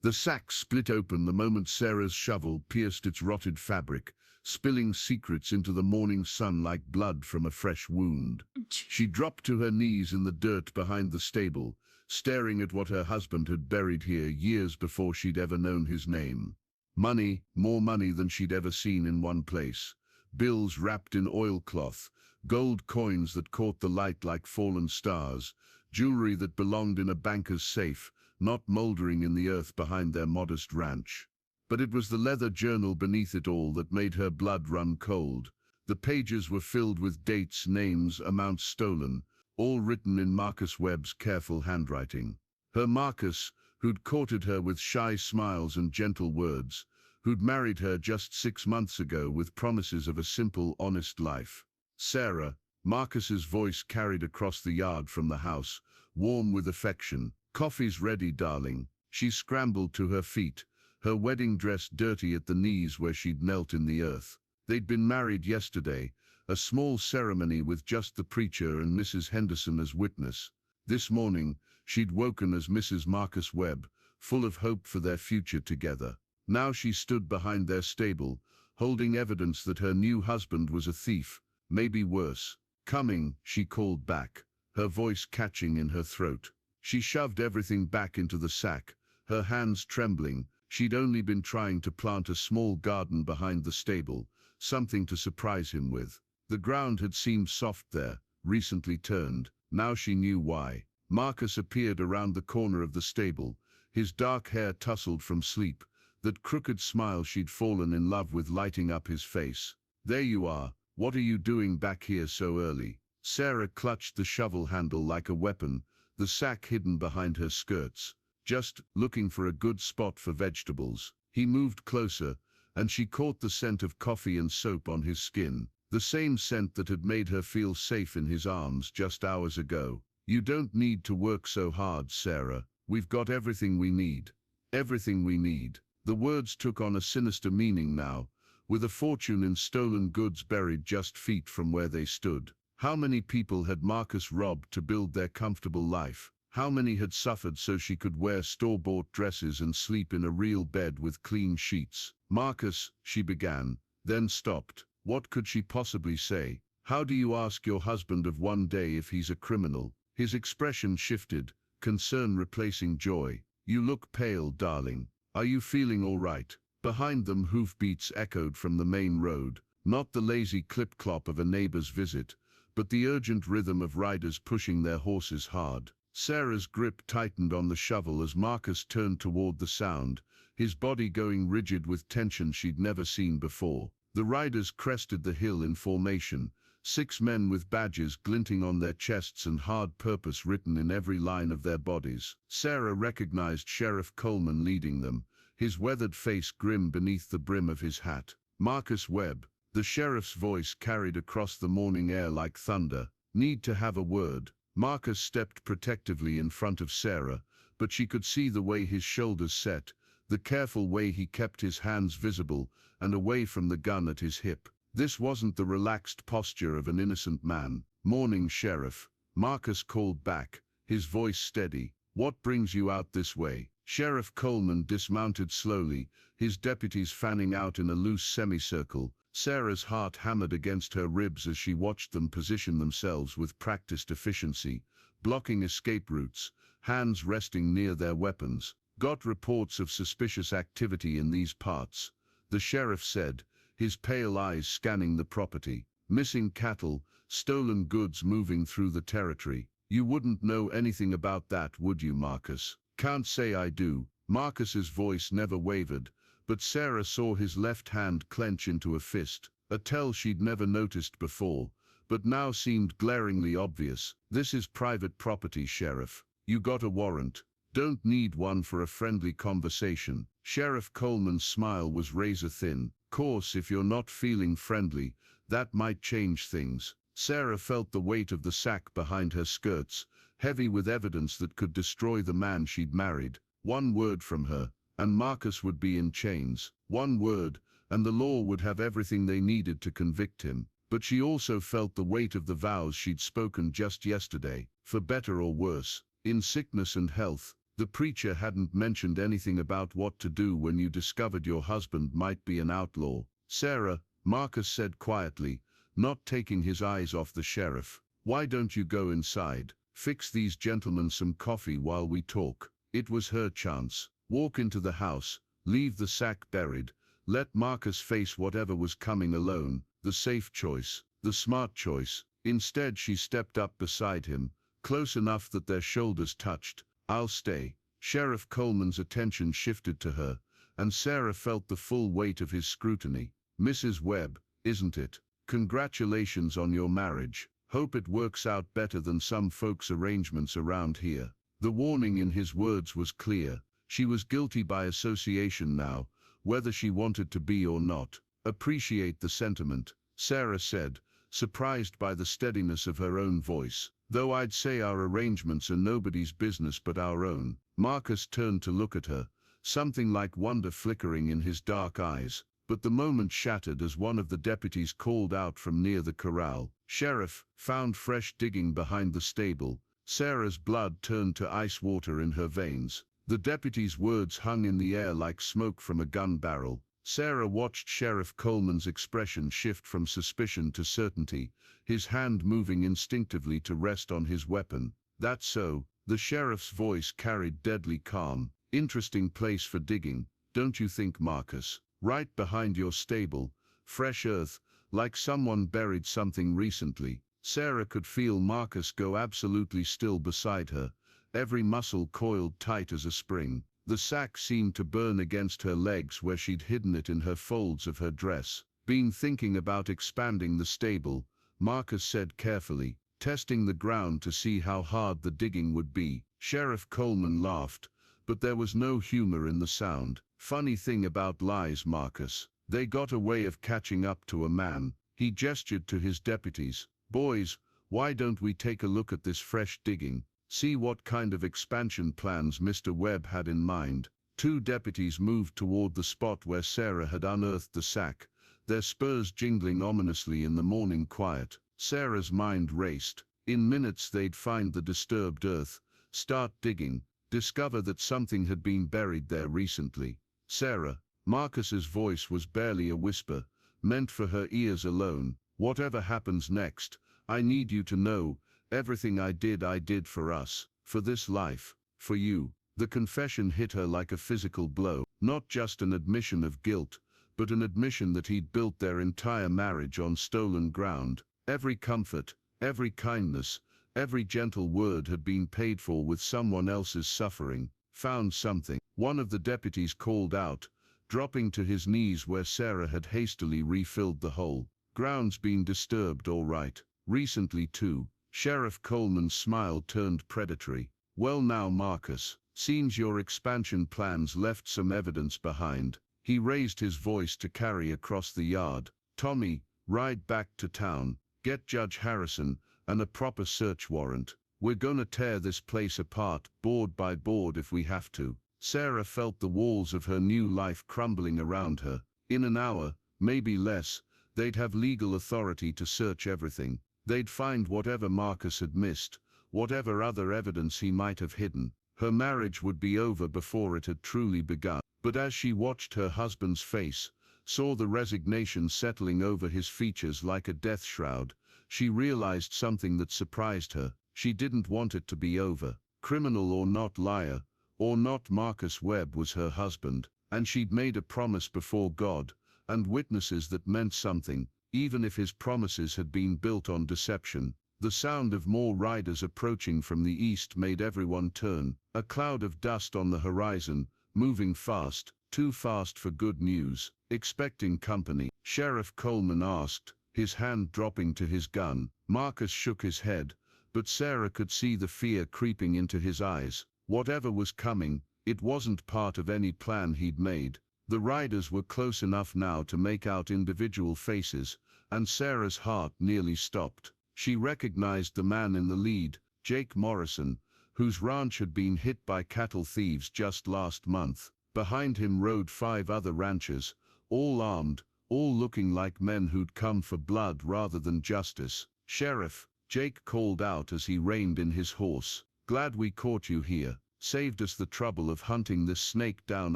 The sack split open the moment Sarah's shovel pierced its rotted fabric, spilling secrets into the morning sun like blood from a fresh wound. She dropped to her knees in the dirt behind the stable, staring at what her husband had buried here years before she'd ever known his name. Money, more money than she'd ever seen in one place. Bills wrapped in oilcloth, gold coins that caught the light like fallen stars, jewelry that belonged in a banker's safe, not mouldering in the earth behind their modest ranch. But it was the leather journal beneath it all that made her blood run cold. The pages were filled with dates, names, amounts stolen, all written in Marcus Webb's careful handwriting. Her Marcus, who'd courted her with shy smiles and gentle words, who'd married her just 6 months ago with promises of a simple, honest life. Sarah, Marcus's voice carried across the yard from the house, warm with affection. "Coffee's ready, darling." She scrambled to her feet, her wedding dress dirty at the knees where she'd knelt in the earth. They'd been married yesterday, a small ceremony with just the preacher and Mrs. Henderson as witness. This morning, she'd woken as Mrs. Marcus Webb, full of hope for their future together. Now she stood behind their stable, holding evidence that her new husband was a thief, maybe worse. "Coming," she called back, her voice catching in her throat. She shoved everything back into the sack, her hands trembling. She'd only been trying to plant a small garden behind the stable, something to surprise him with. The ground had seemed soft there, recently turned. Now she knew why. Marcus appeared around the corner of the stable, his dark hair tousled from sleep, that crooked smile she'd fallen in love with lighting up his face. "There you are. What are you doing back here so early?" Sarah clutched the shovel handle like a weapon, the sack hidden behind her skirts. "Just looking for a good spot for vegetables." He moved closer, and she caught the scent of coffee and soap on his skin, the same scent that had made her feel safe in his arms just hours ago. "You don't need to work so hard, Sarah. We've got everything we need. Everything we need." The words took on a sinister meaning now, with a fortune in stolen goods buried just feet from where they stood. How many people had Marcus robbed to build their comfortable life? How many had suffered so she could wear store-bought dresses and sleep in a real bed with clean sheets? "Marcus," she began, then stopped. What could she possibly say? How do you ask your husband of one day if he's a criminal? His expression shifted, concern replacing joy. "You look pale, darling. Are you feeling all right?" Behind them, hoofbeats echoed from the main road, not the lazy clip-clop of a neighbor's visit, but the urgent rhythm of riders pushing their horses hard. Sarah's grip tightened on the shovel as Marcus turned toward the sound, his body going rigid with tension she'd never seen before. The riders crested the hill in formation, 6 men with badges glinting on their chests and hard purpose written in every line of their bodies. Sarah recognized Sheriff Coleman leading them, his weathered face grim beneath the brim of his hat. "Marcus Webb." The sheriff's voice carried across the morning air like thunder. "Need to have a word." Marcus stepped protectively in front of Sarah, but she could see the way his shoulders set, the careful way he kept his hands visible and away from the gun at his hip. This wasn't the relaxed posture of an innocent man. "Morning, Sheriff," Marcus called back, his voice steady. "What brings you out this way?" Sheriff Coleman dismounted slowly, his deputies fanning out in a loose semicircle. Sarah's heart hammered against her ribs as she watched them position themselves with practiced efficiency, blocking escape routes, hands resting near their weapons. "Got reports of suspicious activity in these parts," the sheriff said, his pale eyes scanning the property. "Missing cattle, stolen goods moving through the territory. You wouldn't know anything about that, would you, Marcus?" "Can't say I do." Marcus's voice never wavered, but Sarah saw his left hand clench into a fist, a tell she'd never noticed before, but now seemed glaringly obvious. "This is private property, Sheriff. You got a warrant." "Don't need one for a friendly conversation." Sheriff Coleman's smile was razor thin. "Course, if you're not feeling friendly, that might change things." Sarah felt the weight of the sack behind her skirts, heavy with evidence that could destroy the man she'd married. One word from her, and Marcus would be in chains. One word, and the law would have everything they needed to convict him. But she also felt the weight of the vows she'd spoken just yesterday, for better or worse, in sickness and health. The preacher hadn't mentioned anything about what to do when you discovered your husband might be an outlaw. Sarah, Marcus said quietly, not taking his eyes off the sheriff. Why don't you go inside? Fix these gentlemen some coffee while we talk. It was her chance. Walk into the house, leave the sack buried, let Marcus face whatever was coming alone. The safe choice, the smart choice. Instead she stepped up beside him, close enough that their shoulders touched. I'll stay. Sheriff Coleman's attention shifted to her, and Sarah felt the full weight of his scrutiny. Mrs. Webb, isn't it? Congratulations on your marriage. Hope it works out better than some folks' arrangements around here. The warning in his words was clear. She was guilty by association now, whether she wanted to be or not. Appreciate the sentiment, Sarah said, surprised by the steadiness of her own voice. Though I'd say our arrangements are nobody's business but our own. Marcus turned to look at her, something like wonder flickering in his dark eyes. But the moment shattered as one of the deputies called out from near the corral. Sheriff, found fresh digging behind the stable. Sarah's blood turned to ice water in her veins. The deputy's words hung in the air like smoke from a gun barrel. Sarah watched Sheriff Coleman's expression shift from suspicion to certainty, his hand moving instinctively to rest on his weapon. That's so. The sheriff's voice carried deadly calm. Interesting place for digging, don't you think, Marcus? Right behind your stable, fresh earth, like someone buried something recently. Sarah could feel Marcus go absolutely still beside her, every muscle coiled tight as a spring. The sack seemed to burn against her legs where she'd hidden it in her folds of her dress. Been thinking about expanding the stable, Marcus said carefully, testing the ground to see how hard the digging would be. Sheriff Coleman laughed, but there was no humor in the sound. Funny thing about lies, Marcus. They got a way of catching up to a man. He gestured to his deputies. Boys, why don't we take a look at this fresh digging? See what kind of expansion plans Mr. Webb had in mind. Two deputies moved toward the spot where Sarah had unearthed the sack, their spurs jingling ominously in the morning quiet. Sarah's mind raced. In minutes they'd find the disturbed earth, start digging, discover that something had been buried there recently. Sarah, Marcus's voice was barely a whisper, meant for her ears alone. Whatever happens next, I need you to know, everything I did for us, for this life, for you. The confession hit her like a physical blow, not just an admission of guilt, but an admission that he'd built their entire marriage on stolen ground. Every comfort, every kindness, every gentle word had been paid for with someone else's suffering. Found something. One of the deputies called out, dropping to his knees where Sarah had hastily refilled the hole. Ground's been disturbed all right. Recently too. Sheriff Coleman's smile turned predatory. Well now, Marcus, seems your expansion plans left some evidence behind. He raised his voice to carry across the yard. Tommy, ride back to town. Get Judge Harrison and a proper search warrant. We're gonna tear this place apart, board by board if we have to. Sarah felt the walls of her new life crumbling around her. In an hour, maybe less, they'd have legal authority to search everything. They'd find whatever Marcus had missed, whatever other evidence he might have hidden. Her marriage would be over before it had truly begun. But as she watched her husband's face, saw the resignation settling over his features like a death shroud, she realized something that surprised her. She didn't want it to be over. Criminal or not, liar or not, Marcus Webb was her husband, and she'd made a promise before God and witnesses that meant something, even if his promises had been built on deception. The sound of more riders approaching from the east made everyone turn. A cloud of dust on the horizon, moving fast, too fast for good news. Expecting company? Sheriff Coleman asked, his hand dropping to his gun. Marcus shook his head, but Sarah could see the fear creeping into his eyes. Whatever was coming, it wasn't part of any plan he'd made. The riders were close enough now to make out individual faces, and Sarah's heart nearly stopped. She recognized the man in the lead, Jake Morrison, whose ranch had been hit by cattle thieves just last month. Behind him rode 5 other ranchers, all armed, all looking like men who'd come for blood rather than justice. Sheriff, Jake called out as he reined in his horse. Glad we caught you here. saved us the trouble of hunting this snake down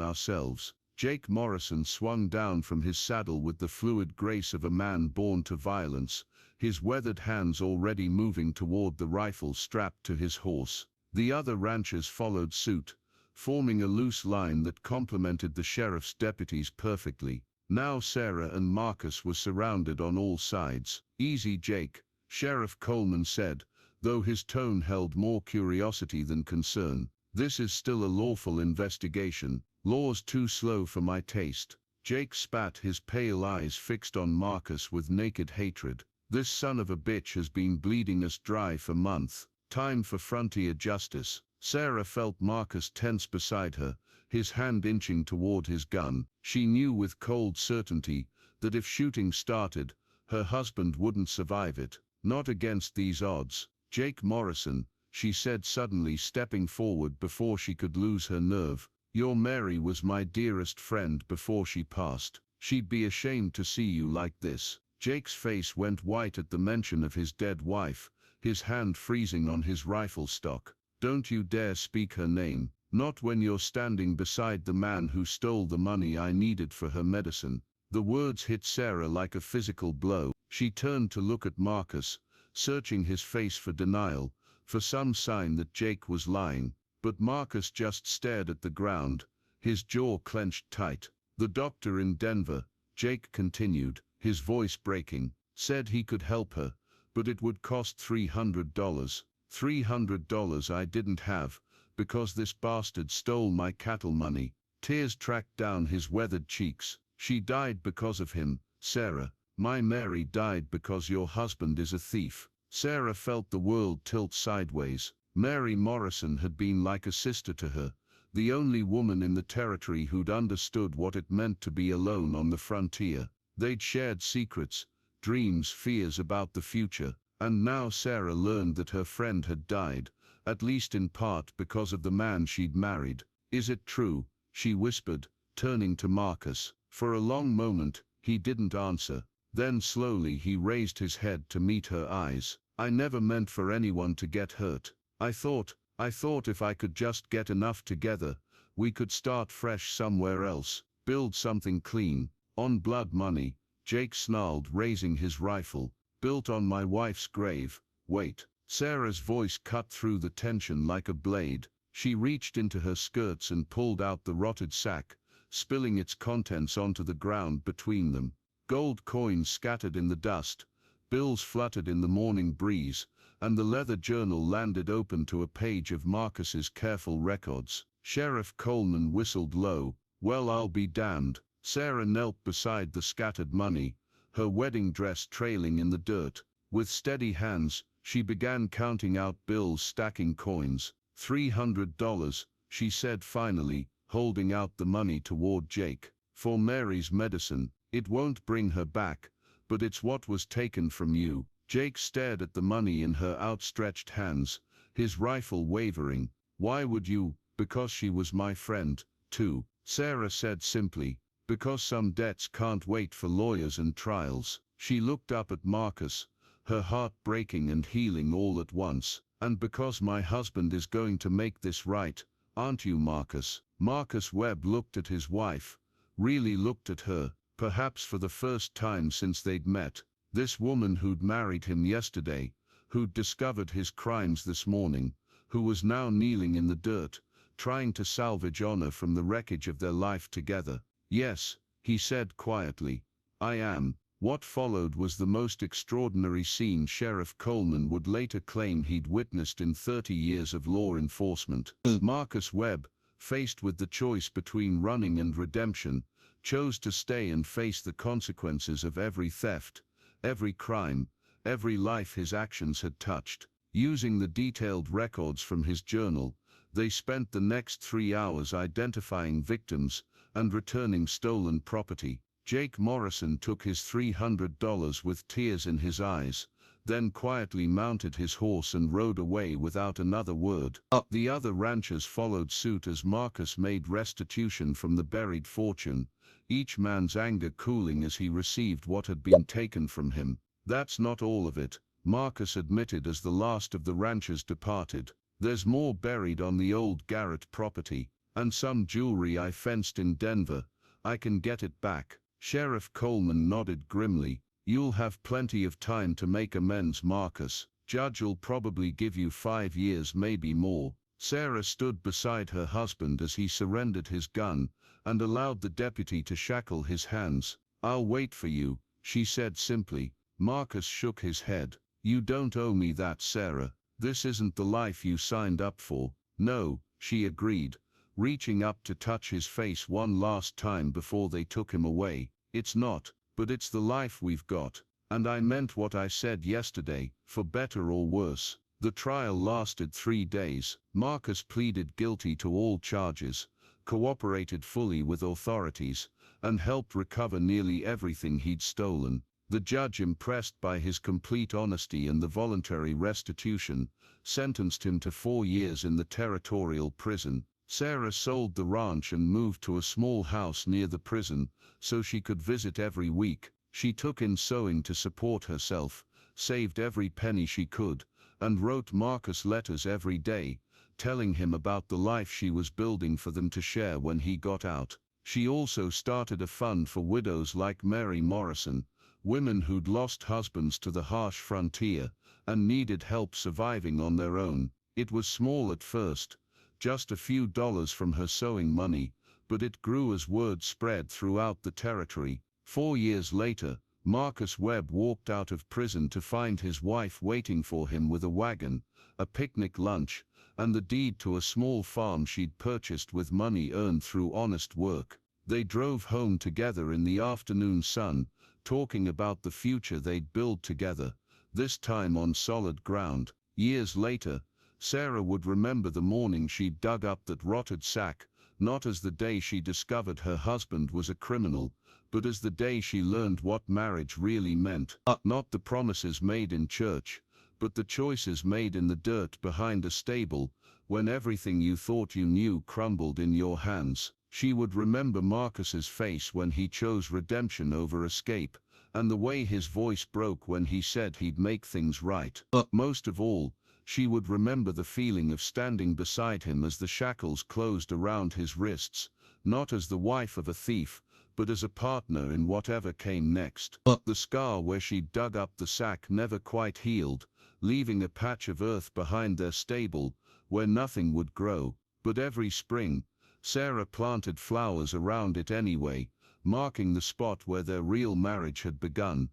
ourselves." Jake Morrison swung down from his saddle with the fluid grace of a man born to violence, his weathered hands already moving toward the rifle strapped to his horse. The other ranchers followed suit, forming a loose line that complemented the sheriff's deputies perfectly. Now Sarah and Marcus were surrounded on all sides. "Easy, Jake," Sheriff Coleman said, though his tone held more curiosity than concern. "This is still a lawful investigation. Law's too slow for my taste." Jake spat, his pale eyes fixed on Marcus with naked hatred. "This son of a bitch has been bleeding us dry for months. Time for frontier justice." Sarah felt Marcus tense beside her, his hand inching toward his gun. She knew with cold certainty that if shooting started, her husband wouldn't survive it. "Not against these odds. Jake Morrison," she said suddenly, stepping forward before she could lose her nerve. "Your Mary was my dearest friend before she passed. She'd be ashamed to see you like this." Jake's face went white at the mention of his dead wife, his hand freezing on his rifle stock. "Don't you dare speak her name. Not when you're standing beside the man who stole the money I needed for her medicine." The words hit Sarah like a physical blow. She turned to look at Marcus, searching his face for denial, for some sign that Jake was lying. But Marcus just stared at the ground, his jaw clenched tight. "The doctor in Denver," Jake continued, his voice breaking, "said he could help her, but it would cost $300. $300 I didn't have, because this bastard stole my cattle money." Tears tracked down his weathered cheeks. "She died because of him, Sarah. My Mary died because your husband is a thief." Sarah felt the world tilt sideways. Mary Morrison had been like a sister to her, the only woman in the territory who'd understood what it meant to be alone on the frontier. They'd shared secrets, dreams, fears about the future, and now Sarah learned that her friend had died, at least in part because of the man she'd married. "Is it true?" she whispered, turning to Marcus. For a long moment, he didn't answer. Then slowly he raised his head to meet her eyes. "I never meant for anyone to get hurt. I thought if I could just get enough together, we could start fresh somewhere else, build something clean, on blood money." Jake snarled, raising his rifle. "Built on my wife's grave." "Wait." Sarah's voice cut through the tension like a blade. She reached into her skirts and pulled out the rotted sack, spilling its contents onto the ground between them. Gold coins scattered in the dust, bills fluttered in the morning breeze, and the leather journal landed open to a page of Marcus's careful records. Sheriff Coleman whistled low. "Well, I'll be damned." Sarah knelt beside the scattered money, her wedding dress trailing in the dirt. With steady hands, she began counting out bills, stacking coins. $300, she said finally, holding out the money toward Jake. "For Mary's medicine. It won't bring her back, but it's what was taken from you." Jake stared at the money in her outstretched hands, his rifle wavering. "Why would you?" "Because she was my friend, too," Sarah said simply. "Because some debts can't wait for lawyers and trials." She looked up at Marcus, her heart breaking and healing all at once. "And because my husband is going to make this right, aren't you, Marcus?" Marcus Webb looked at his wife, really looked at her, perhaps for the first time since they'd met. This woman who'd married him yesterday, who'd discovered his crimes this morning, who was now kneeling in the dirt, trying to salvage honor from the wreckage of their life together. "Yes," he said quietly, "I am." What followed was the most extraordinary scene Sheriff Coleman would later claim he'd witnessed in 30 years of law enforcement. Marcus Webb, faced with the choice between running and redemption, chose to stay and face the consequences of every theft, every crime, every life his actions had touched. Using the detailed records from his journal, they spent the next 3 hours identifying victims and returning stolen property. Jake Morrison took his $300 with tears in his eyes, then quietly mounted his horse and rode away without another word. The other ranchers followed suit as Marcus made restitution from the buried fortune, each man's anger cooling as he received what had been taken from him. "That's not all of it," Marcus admitted as the last of the ranchers departed. There's more buried on the old Garrett property, and some jewelry I fenced in Denver. I can get it back." Sheriff Coleman nodded grimly. "You'll have plenty of time to make amends, Marcus. Judge'll probably give you 5 years, maybe more." Sarah stood beside her husband as he surrendered his gun and allowed the deputy to shackle his hands. "I'll wait for you," she said simply. Marcus shook his head. "You don't owe me that, Sarah. This isn't the life you signed up for." "No," she agreed, reaching up to touch his face one last time before they took him away. "It's not, but it's the life we've got. And I meant what I said yesterday, for better or worse." The trial lasted 3 days. Marcus pleaded guilty to all charges, cooperated fully with authorities, and helped recover nearly everything he'd stolen. The judge, impressed by his complete honesty and the voluntary restitution, sentenced him to 4 years in the territorial prison. Sarah sold the ranch and moved to a small house near the prison, so she could visit every week. She took in sewing to support herself, saved every penny she could, and wrote Marcus letters every day, telling him about the life she was building for them to share when he got out. She also started a fund for widows like Mary Morrison, women who'd lost husbands to the harsh frontier and needed help surviving on their own. It was small at first, just a few dollars from her sewing money, but it grew as word spread throughout the territory. 4 years later, Marcus Webb walked out of prison to find his wife waiting for him with a wagon, a picnic lunch, and the deed to a small farm she'd purchased with money earned through honest work. They drove home together in the afternoon sun, talking about the future they'd build together, this time on solid ground. Years later, Sarah would remember the morning she dug up that rotted sack, not as the day she discovered her husband was a criminal, but as the day she learned what marriage really meant. Not the promises made in church, but the choices made in the dirt behind a stable, when everything you thought you knew crumbled in your hands. She would remember Marcus's face when he chose redemption over escape, and the way his voice broke when he said he'd make things right. Most of all, she would remember the feeling of standing beside him as the shackles closed around his wrists, not as the wife of a thief, but as a partner in whatever came next. The scar where she dug up the sack never quite healed, leaving a patch of earth behind their stable, where nothing would grow. But every spring, Sarah planted flowers around it anyway, marking the spot where their real marriage had begun.